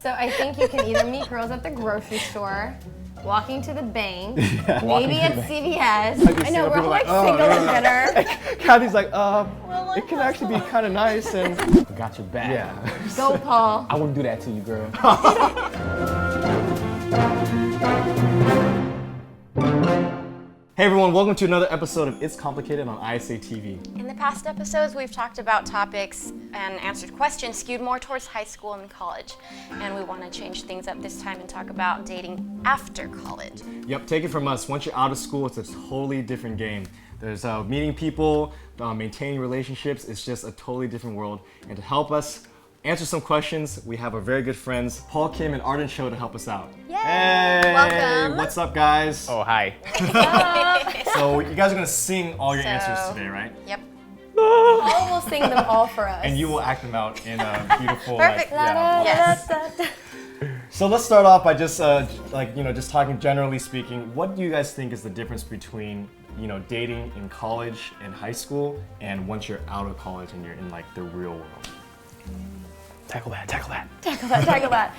So I think you can either meet girls at the grocery store, walking to the bank, Yeah. maybe at CVS. I know, we're all like single and bitter. Kathy's like, it can actually be kind of nice and... I got your back. Yeah. Go, Paul. I wouldn't do that to you, girl. Hey everyone, welcome to another episode of It's Complicated on ISAtv. In the past episodes, we've talked about topics and answered questions skewed more towards high school and college. And we want to change things up this time and talk about dating after college. Yep, take it from us. Once you're out of school, it's a totally different game. There's meeting people, maintaining relationships. It's just a totally different world. And to help us answer some questions, we have our very good friends, Paul, Kim, and Arden Cho to help us out. Yay! Hey! Welcome. What's up, guys? Oh, hi. So you guys are gonna sing all your answers today, right? Yep. Paul will sing them all for us. And you will act them out in a beautiful, Perfect. Yes. So let's start off by just just talking generally speaking. What do you guys think is the difference between dating in college and high school, and once you're out of college and you're in like the real world? Tackle that. Tackle that.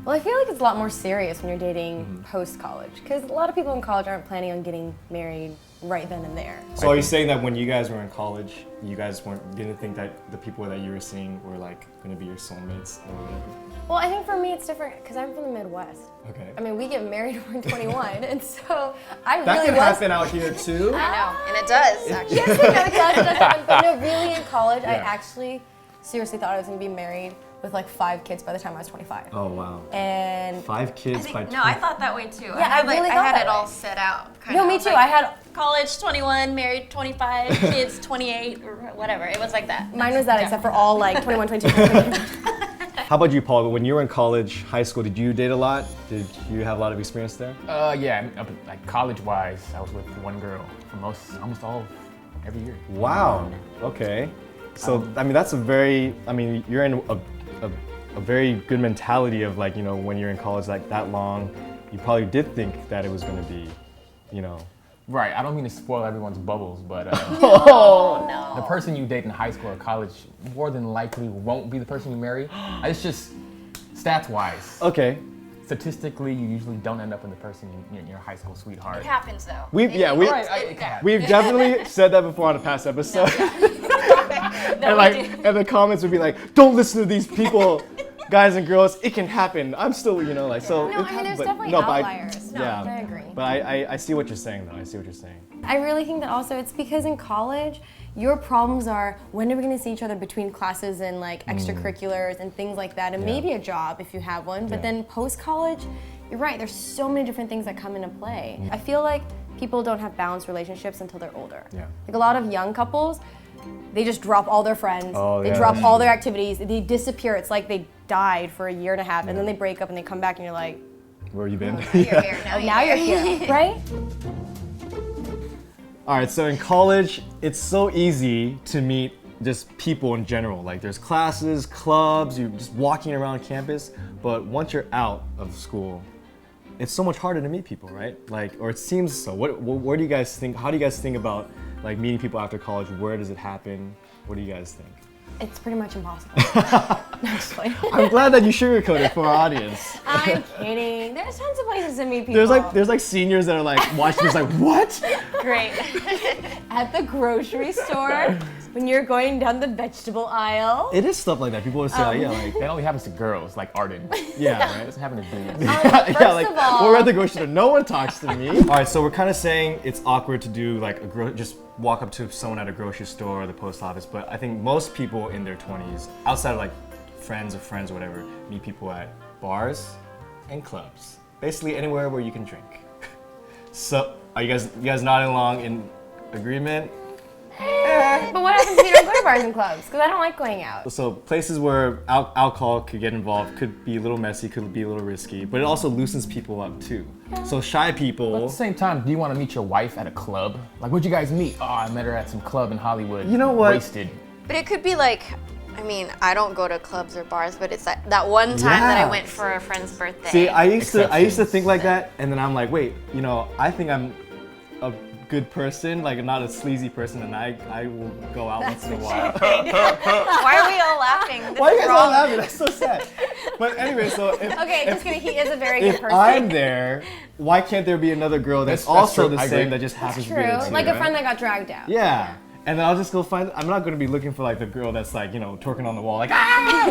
Well, I feel like it's a lot more serious when you're dating post-college, because a lot of people in college aren't planning on getting married right then and there. So are you saying that when you guys were in college, you guys didn't think that the people that you were seeing were like going to be your soulmates or whatever? Well, I think for me it's different, because I'm from the Midwest. Okay. I mean, we get married when we're 21, and so I That really can was... happen out here too. I know, and it does, actually. Yes, I know, it does happen. But no, really in college, I Yeah. actually seriously thought I was going to be married with like 5 kids by the time I was 25. Oh wow. And 5 kids by No, I thought that way too. Yeah, I really I thought had that it all way. set out. Kind no, of. me too. Like, I had college 21, married 25, kids 28, or whatever. It was like that. mine was that, except for all like 21, 22, 23. How about you, Paul? When you were in college, high school, did you date a lot? Did you have a lot of experience there? Yeah, like college-wise, I was with one girl for almost all of every year. Wow. Okay. So I mean, that's you're in a very good mentality of like, when you're in college like that long, you probably did think that it was going to be, Right, I don't mean to spoil everyone's bubbles, but the person you date in high school or college more than likely won't be the person you marry. It's just stats-wise. Okay. Statistically, you usually don't end up with the person your high school sweetheart. It happens though. We've definitely said that before on a past episode. And the comments would be like, don't listen to these people, guys and girls, it can happen. I'm still, so. No, I mean, there's definitely outliers. I agree. But I see what you're saying though, I see what you're saying. I really think that also it's because in college, your problems are, when are we going to see each other between classes and like extracurriculars and things like that, and maybe a job if you have one. But then post-college, you're right, there's so many different things that come into play. I feel like people don't have balanced relationships until they're older. Yeah. Like a lot of young couples, they just drop all their friends, they yeah, drop all their activities, they disappear. It's like they died for a year and a half, and then they break up and they come back and you're like, Where have you been? You're here now you're here, right? All right, so in college, it's so easy to meet just people in general. Like there's classes, clubs, you're just walking around campus. But once you're out of school, it's so much harder to meet people, right? Like, or it seems so. Where do you guys think, how do you guys think about like meeting people after college? Where does it happen? What do you guys think? It's pretty much impossible. No, just playing. I'm glad that you sugarcoated for our audience. I'm kidding. There's tons of places to meet people. There's like seniors that are like watching this like, what? Great. At the grocery store, when you're going down the vegetable aisle. It is stuff like that. People would say, That only happens to girls, like Arden. yeah, right? It doesn't happen to dudes. First of all, we're at the grocery store. No one talks to me. All right, so we're kind of saying it's awkward to do like just walk up to someone at a grocery store or the post office, but I think most people in their 20s, outside of like friends or whatever, meet people at bars and clubs. Basically anywhere where you can drink. So, are you guys nodding along in agreement? but what happens if you don't go to bars and clubs? Because I don't like going out. So places where alcohol could get involved could be a little messy, could be a little risky, but it also loosens people up too. So shy people. But at the same time, do you want to meet your wife at a club? Like, where'd you guys meet? Oh, I met her at some club in Hollywood. You know what? Wasted. But it could be like, I mean, I don't go to clubs or bars, but it's that one time that I went for a friend's birthday. See, I used to think like that, and then I'm like, wait, I think I'm a good person, like not a sleazy person, and I will go out once in a while. Why are we all laughing? This Why are you is guys all wrong. laughing? That's so sad. But anyway, so Okay, just kidding. He is a very good if person. I'm there, why can't there be another girl that's also true. the I same agree. that just happens to True. be there too, Like a right? friend that got dragged out. Yeah. And then I'll just go find. I'm not going to be looking for like the girl that's like twerking on the wall, like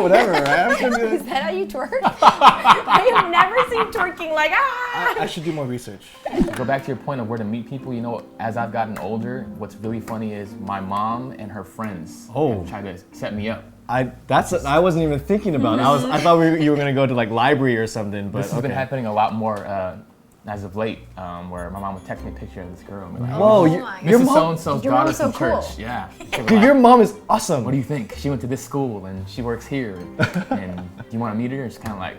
whatever. Right? I'm just gonna be Is like, that how you twerk? I have never seen twerking like I should do more research. Go back to your point of where to meet people. As I've gotten older, what's really funny is my mom and her friends have tried to set me up. I wasn't even thinking about. I thought you were gonna go to like library or something. But This has been happening a lot more as of late, where my mom would text me a picture of this girl and be like, Whoa, "Oh, your this is mom, so-and-so's your daughter mom's so from church." cool. Yeah. dude, your mom is awesome. What do you think? She went to this school and she works here. And do you want to meet her? It's kind of like,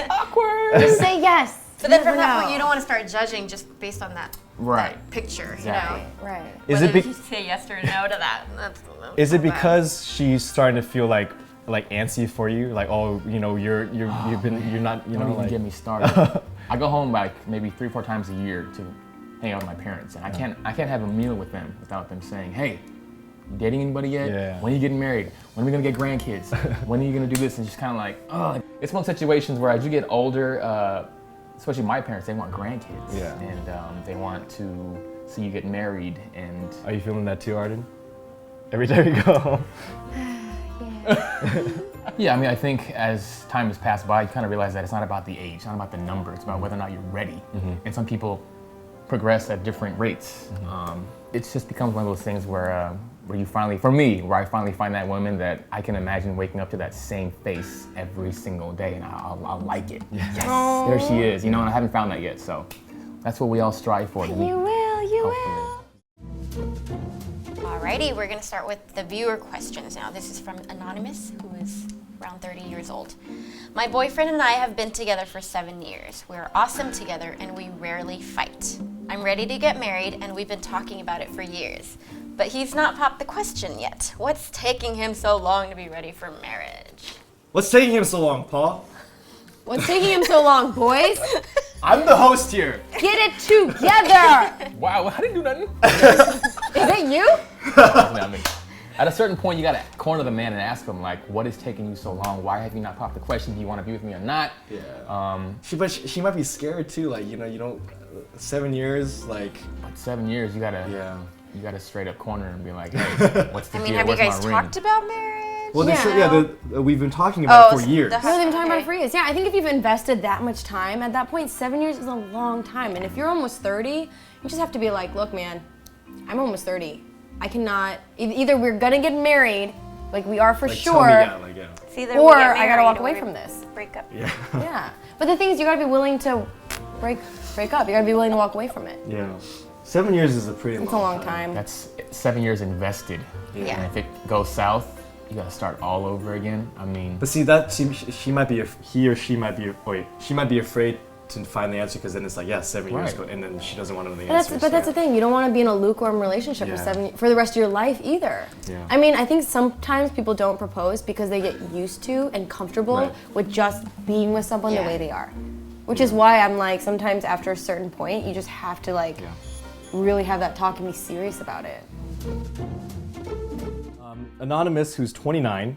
awkward. Just say yes. But then from Never that know. point, you don't want to start judging just based on that right. picture, Exactly. Right. Is Whether it you say yes or no to that. is it because she's starting to feel like antsy for you? Like, oh, you're not, Don't even like. get me started. I go home like maybe 3-4 times a year to hang out with my parents, and I can't have a meal with them without them saying, "Hey, you dating anybody yet? Yeah. When are you getting married? When are we gonna get grandkids? When are you gonna do this?" And just kind of like, oh, it's one of those situations where as you get older, especially my parents, they want grandkids, Yeah. and they want to see you get married, and Are you feeling that too, Arden? Every time you go home. yeah, I mean, I think as time has passed by, you kind of realize that it's not about the age, it's not about the number, it's about whether or not you're ready. And some people progress at different rates. It just becomes one of those things where you finally, for me, where I finally find that woman that I can imagine waking up to that same face every single day, and I'll like it. Yes, there she is, and I haven't found that yet, so that's what we all strive for. You will. You Hopefully. will. Alrighty, we're going to start with the viewer questions now. This is from Anonymous, who is around 30 years old. My boyfriend and I have been together for 7 years. We're awesome together and we rarely fight. I'm ready to get married and we've been talking about it for years. But he's not popped the question yet. What's taking him so long to be ready for marriage? What's taking him so long, Paul? What's taking him so long, boys? I'm the host here. Get it together. Wow, I didn't do nothing. Is it you? I mean, at a certain point, you gotta corner the man and ask him, like, what is taking you so long? Why have you not popped the question? Do you want to be with me or not? Yeah. She might be scared too. Like, you don't. 7 years, like. But 7 years, you gotta. Yeah. You gotta straight up corner and be like, hey, what's the I deal? mean, have you Where's guys my talked ring? about marriage? Well, Yeah. we've been talking about it for years. No, they've been talking about Okay. it for years. Yeah, I think if you've invested that much time, at that point, 7 years is a long time. And if you're almost 30, you just have to be like, look, man, I'm almost 30. I cannot, either we're gonna get married, like we are for Like, sure, tell me, yeah, like, yeah. It's either or we get I gotta married walk or away we from this. Break up. Yeah. Yeah. But the thing is, you gotta be willing to break up. You gotta be willing to walk away from it. Yeah. 7 years is a pretty It's a long time. That's 7 years invested. Yeah. And if it goes south, you gotta start all over again. I mean, But see, that she might be, she might be afraid to find the answer because then it's like, yeah, 7 years Right. ago, and then she doesn't want to know the But that's, answer. but that's the thing. You don't want to be in a lukewarm relationship Yeah. for the rest of your life either. Yeah. I mean, I think sometimes people don't propose because they get used to and comfortable Right. with just being with someone the Yeah. way they are. Which is why I'm like, sometimes after a certain point, you just have to like really have that talk and be serious about it. Anonymous, who's 29.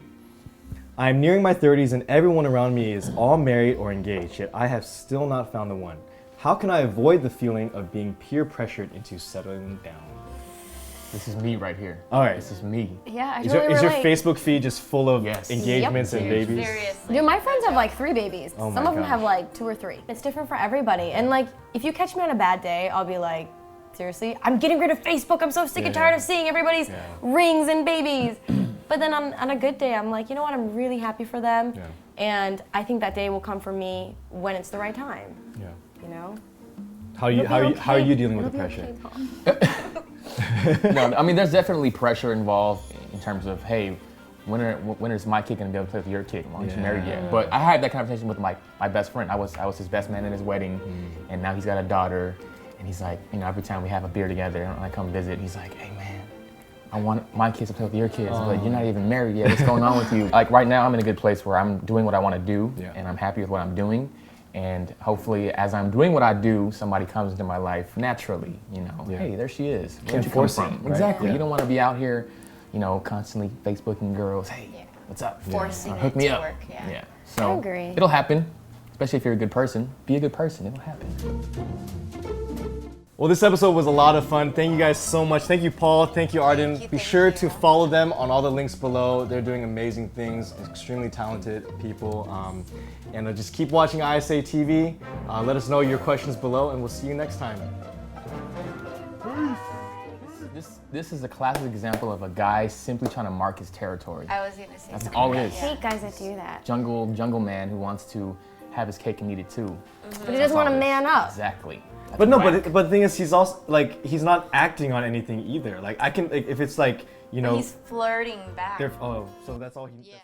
I'm nearing my 30s and everyone around me is all married or engaged, yet I have still not found the one. How can I avoid the feeling of being peer pressured into settling down? this is me right here. All right. This is me. Yeah, I Is totally your relate. Facebook feed just full of Yes. engagements and babies? Seriously. Dude, my friends have like 3 babies. Oh Some my of them gosh. have like 2 or 3. It's different for everybody. And like, if you catch me on a bad day, I'll be like, seriously? I'm getting rid of Facebook. I'm so sick and tired of seeing everybody's rings and babies. But then on a good day, I'm like, you know what? I'm really happy for them. Yeah. And I think that day will come for me when it's the right time, Yeah. you know? How are you dealing with the It'll be pressure? okay, Paul. No, I mean, there's definitely pressure involved in terms of, hey, when is my kid gonna be able to play with your kid? Why aren't you married yet? But I had that conversation with my best friend. I was his best man in his wedding, and now he's got a daughter, and he's like, every time we have a beer together and I come visit, he's like, hey man, I want my kids to play with your kids, but you're not even married yet. What's going on with you? Like right now, I'm in a good place where I'm doing what I want to do, and I'm happy with what I'm doing. And hopefully, as I'm doing what I do, somebody comes into my life naturally. Hey, there she is. Where'd you come force it, from? right? Exactly. Yeah. You don't want to be out here, constantly Facebooking girls. Hey, what's up? Forcing Hook it me to up. work. Yeah. Yeah. So I agree. it'll happen, especially if you're a good person. Be a good person. It'll happen. Well, this episode was a lot of fun. Thank you guys so much. Thank you, Paul. Thank you, Arden. Be sure to follow them on all the links below. They're doing amazing things, extremely talented people. And just keep watching ISAtv. Let us know your questions below, and we'll see you next time. This is a classic example of a guy simply trying to mark his territory. I was gonna say. That's all it is. I hate guys that do that. Jungle man who wants to have his cake and eat it too. But he doesn't want to man up. Exactly. That's But no, whack. but the thing is, he's also like he's not acting on anything either. Like I can, like, if it's like But he's flirting back. oh, so that's all he. Yeah.